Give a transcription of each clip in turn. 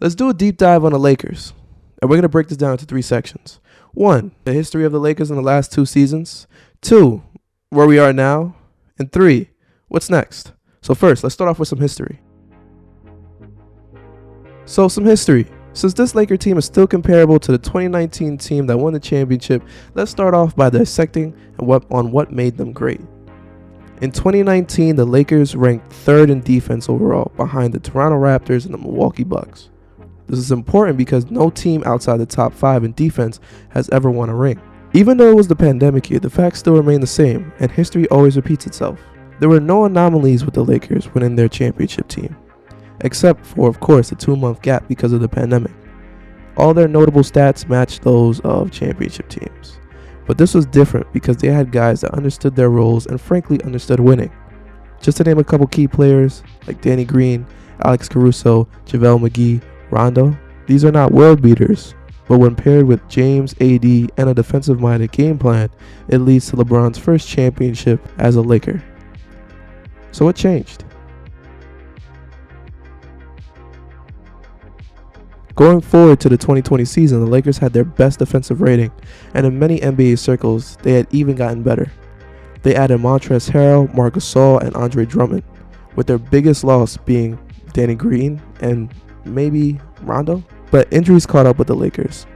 Let's do a deep dive on the Lakers. And we're going to break this down into 3 sections. 1, the history of the Lakers in the last 2 seasons. 2, where we are now. And 3, what's next? So first, let's start off with some history. So some history. Since this Laker team is still comparable to the 2019 team that won the championship, let's start off by dissecting on what made them great. In 2019, the Lakers ranked 3rd in defense overall, behind the Toronto Raptors and the Milwaukee Bucks. This is important because no team outside the top 5 in defense has ever won a ring. Even though it was the pandemic year, the facts still remain the same, and history always repeats itself. There were no anomalies with the Lakers winning their championship team, except for, of course, the 2-month gap because of the pandemic. All their notable stats matched those of championship teams. But this was different because they had guys that understood their roles and frankly understood winning. Just to name a couple key players like Danny Green, Alex Caruso, JaVale McGee, Rondo, these are not world beaters, but when paired with James, AD, and a defensive-minded game plan, it leads to LeBron's first championship as a Laker. So what changed? Going forward to the 2020 season, the Lakers had their best defensive rating, and in many NBA circles, they had even gotten better. They added Montrezl Harrell, Marc Gasol, and Andre Drummond, with their biggest loss being Danny Green and maybe Rondo. But injuries caught up with the Lakers.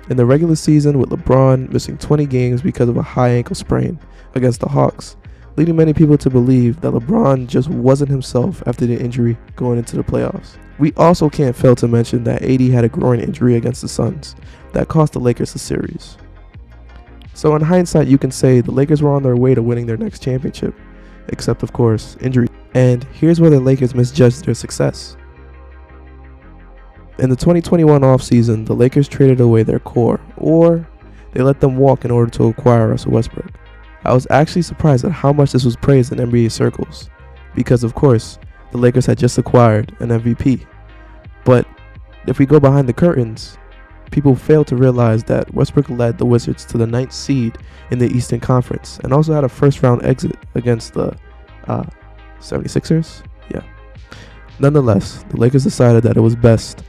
In the regular season, with LeBron missing 20 games because of a high ankle sprain against the Hawks, leading many people to believe that LeBron just wasn't himself after the injury going into the playoffs. We also can't fail to mention that AD had a groin injury against the Suns that cost the Lakers the series. So in hindsight, you can say the Lakers were on their way to winning their next championship, except of course, injury. And here's where the Lakers misjudged their success. In the 2021 offseason, the Lakers traded away their core, or they let them walk in order to acquire Russell Westbrook. I was actually surprised at how much this was praised in NBA circles, because of course, the Lakers had just acquired an MVP. But if we go behind the curtains, people fail to realize that Westbrook led the Wizards to the 9th seed in the Eastern Conference and also had a first-round exit against the 76ers. Yeah. Nonetheless, the Lakers decided that it was best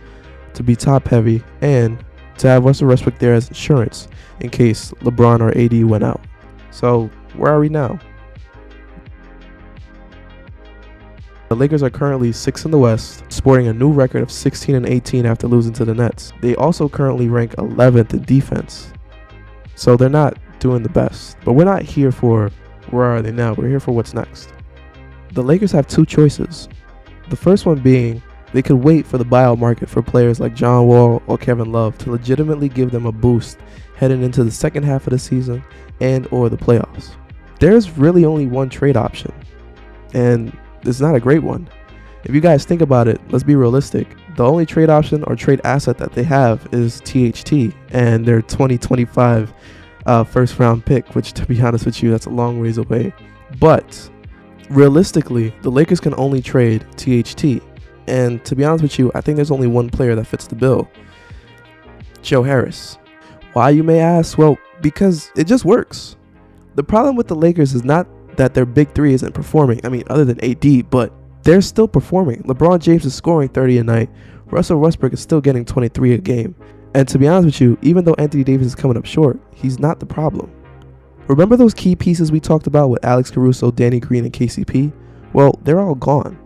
to be top-heavy and to have Russell Westbrook there as insurance in case LeBron or AD went out. So, where are we now? The Lakers are currently 6th in the West, sporting a new record of 16-18 after losing to the Nets. They also currently rank 11th in defense. So they're not doing the best. But we're not here for where are they now, we're here for what's next. The Lakers have 2 choices. The first one being they could wait for the buyout market for players like John Wall or Kevin Love to legitimately give them a boost heading into the second half of the season and or the playoffs. There's really only one trade option, and it's not a great one. If you guys think about it, let's be realistic. The only trade option or trade asset that they have is THT and their 2025 first round pick, which to be honest with you, that's a long ways away. But realistically, the Lakers can only trade THT. And to be honest with you, I think there's only one player that fits the bill. Joe Harris. Why, you may ask? Well, because it just works. The problem with the Lakers is not that their big 3 isn't performing. I mean, other than AD, but they're still performing. LeBron James is scoring 30 a night. Russell Westbrook is still getting 23 a game. And to be honest with you, even though Anthony Davis is coming up short, he's not the problem. Remember those key pieces we talked about with Alex Caruso, Danny Green, and KCP? Well, they're all gone.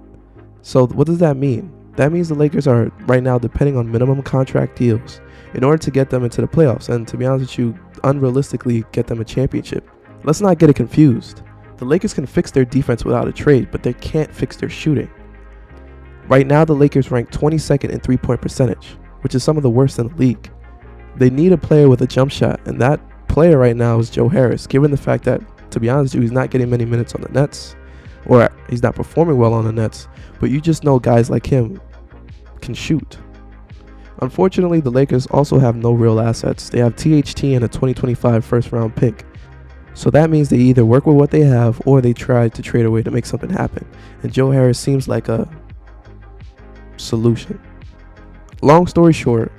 So what does that mean? That means the Lakers are right now depending on minimum contract deals in order to get them into the playoffs and, to be honest with you, unrealistically get them a championship. Let's not get it confused. The Lakers can fix their defense without a trade, but they can't fix their shooting. Right now, the Lakers rank 22nd in three-point percentage, which is some of the worst in the league. They need a player with a jump shot, and that player right now is Joe Harris, given the fact that, to be honest with you, he's not getting many minutes on the Nets, or he's not performing well on the Nets, but you just know guys like him can shoot. Unfortunately, the Lakers also have no real assets. They have THT and a 2025 first-round pick. So that means they either work with what they have or they try to trade away to make something happen. And Joe Harris seems like a solution. Long story short,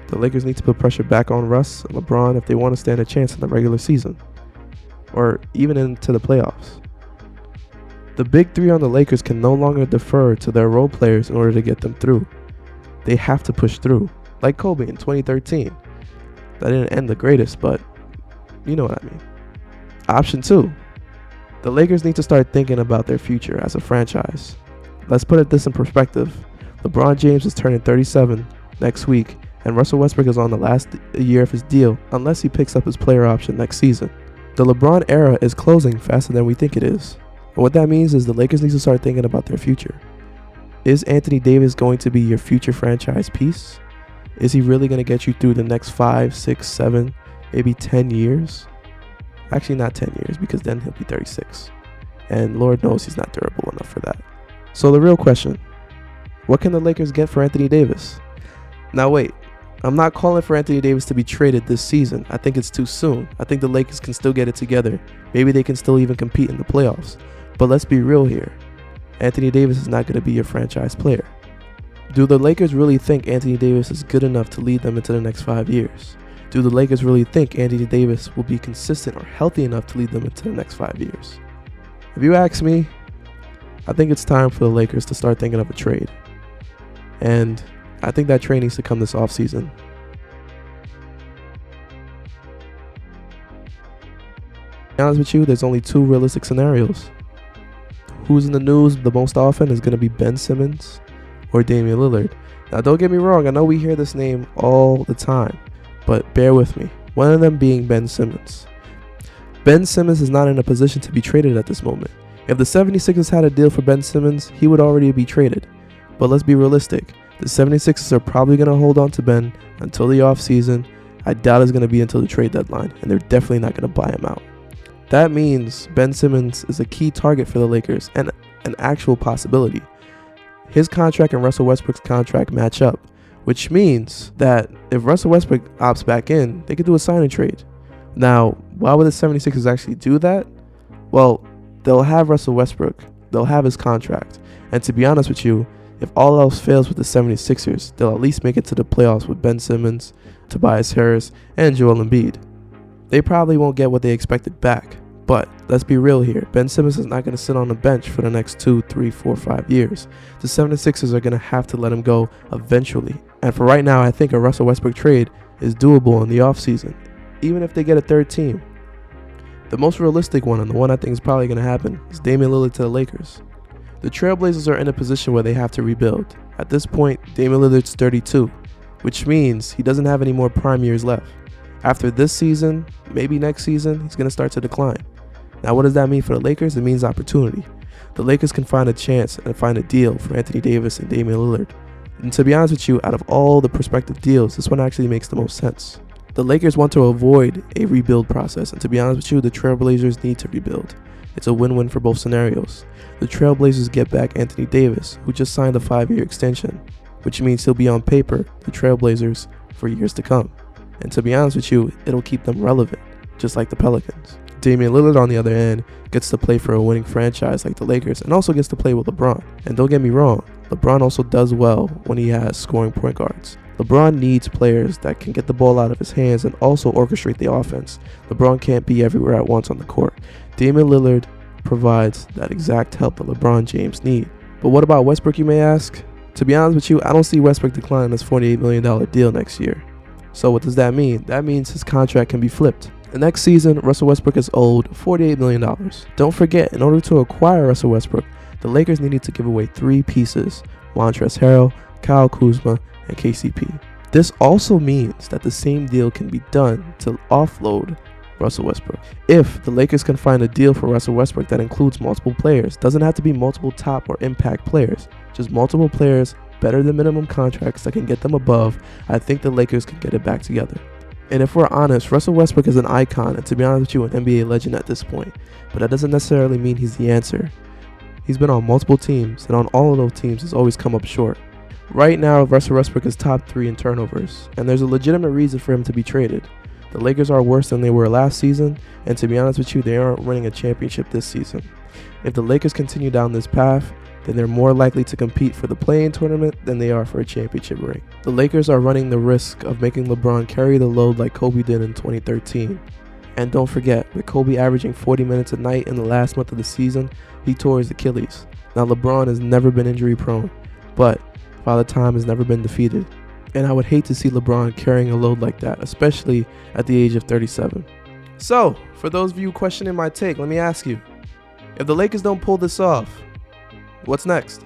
the Lakers need to put pressure back on Russ and LeBron if they want to stand a chance in the regular season or even into the playoffs. The big 3 on the Lakers can no longer defer to their role players in order to get them through. They have to push through, like Kobe in 2013. That didn't end the greatest, but you know what I mean. Option 2. The Lakers need to start thinking about their future as a franchise. Let's put this in perspective. LeBron James is turning 37 next week, and Russell Westbrook is on the last year of his deal unless he picks up his player option next season. The LeBron era is closing faster than we think it is. And what that means is the Lakers need to start thinking about their future. Is Anthony Davis going to be your future franchise piece? Is he really going to get you through the next 5, 6, 7, maybe 10 years? Actually, not 10 years, because then he'll be 36. And Lord knows he's not durable enough for that. So the real question, what can the Lakers get for Anthony Davis? Now wait, I'm not calling for Anthony Davis to be traded this season. I think it's too soon. I think the Lakers can still get it together. Maybe they can still even compete in the playoffs. But let's be real here. Anthony Davis is not going to be your franchise player. Do the Lakers really think Anthony Davis is good enough to lead them into the next 5 years? Do the Lakers really think Anthony Davis will be consistent or healthy enough to lead them into the next 5 years? If you ask me, I think it's time for the Lakers to start thinking of a trade. And I think that trade needs to come this offseason. To be honest with you, there's only 2 realistic scenarios. Who's in the news the most often is going to be Ben Simmons or Damian Lillard. Now don't get me wrong, I know we hear this name all the time, but bear with me. One of them being Ben Simmons. Ben Simmons is not in a position to be traded at this moment. If the 76ers had a deal for Ben Simmons, he would already be traded. But let's be realistic. The 76ers are probably going to hold on to Ben until the offseason. I doubt it's going to be until the trade deadline, and they're definitely not going to buy him out. That means Ben Simmons is a key target for the Lakers and an actual possibility. His contract and Russell Westbrook's contract match up, which means that if Russell Westbrook opts back in, they could do a sign and trade. Now, why would the 76ers actually do that? Well, they'll have Russell Westbrook, they'll have his contract, and to be honest with you, if all else fails with the 76ers, they'll at least make it to the playoffs with Ben Simmons, Tobias Harris, and Joel Embiid. They probably won't get what they expected back, but let's be real here. Ben Simmons is not going to sit on the bench for the next 2, 3, 4, 5 years. The 76ers are going to have to let him go eventually. And for right now, I think a Russell Westbrook trade is doable in the offseason, even if they get a third team. The most realistic one, and the one I think is probably going to happen, is Damian Lillard to the Lakers. The Trailblazers are in a position where they have to rebuild. At this point, Damian Lillard's 32, which means he doesn't have any more prime years left. After this season, maybe next season, he's going to start to decline. Now, what does that mean for the Lakers? It means opportunity. The Lakers can find a chance and find a deal for Anthony Davis and Damian Lillard. And to be honest with you, out of all the prospective deals, this one actually makes the most sense. The Lakers want to avoid a rebuild process, and to be honest with you, the Trailblazers need to rebuild. It's a win-win for both scenarios. The Trailblazers get back Anthony Davis, who just signed a 5-year extension, which means he'll be on paper the Trailblazers for years to come. And to be honest with you, it'll keep them relevant, just like the Pelicans. Damian Lillard, on the other end, gets to play for a winning franchise like the Lakers and also gets to play with LeBron. And don't get me wrong, LeBron also does well when he has scoring point guards. LeBron needs players that can get the ball out of his hands and also orchestrate the offense. LeBron can't be everywhere at once on the court. Damian Lillard provides that exact help that LeBron James needs. But what about Westbrook, you may ask? To be honest with you, I don't see Westbrook declining this $48 million deal next year. So what does that mean? That means his contract can be flipped. The next season, Russell Westbrook is owed $48 million. Don't forget, in order to acquire Russell Westbrook, the Lakers needed to give away 3 pieces: Montrezl Harrell, Kyle Kuzma, and KCP. This also means that the same deal can be done to offload Russell Westbrook. If the Lakers can find a deal for Russell Westbrook that includes multiple players, doesn't have to be multiple top or impact players, just multiple players, better than minimum contracts that can get them above, I think the Lakers can get it back together. And if we're honest, Russell Westbrook is an icon, and to be honest with you, an NBA legend at this point. But that doesn't necessarily mean he's the answer. He's been on multiple teams, and on all of those teams, he's always come up short. Right now, Russell Westbrook is top 3 in turnovers, and there's a legitimate reason for him to be traded. The Lakers are worse than they were last season, and to be honest with you, they aren't winning a championship this season. If the Lakers continue down this path, then they're more likely to compete for the play-in tournament than they are for a championship ring. The Lakers are running the risk of making LeBron carry the load like Kobe did in 2013. And don't forget, with Kobe averaging 40 minutes a night in the last month of the season, he tore his Achilles. Now LeBron has never been injury prone, but Father Time has never been defeated. And I would hate to see LeBron carrying a load like that, especially at the age of 37. So, for those of you questioning my take, let me ask you, if the Lakers don't pull this off, what's next?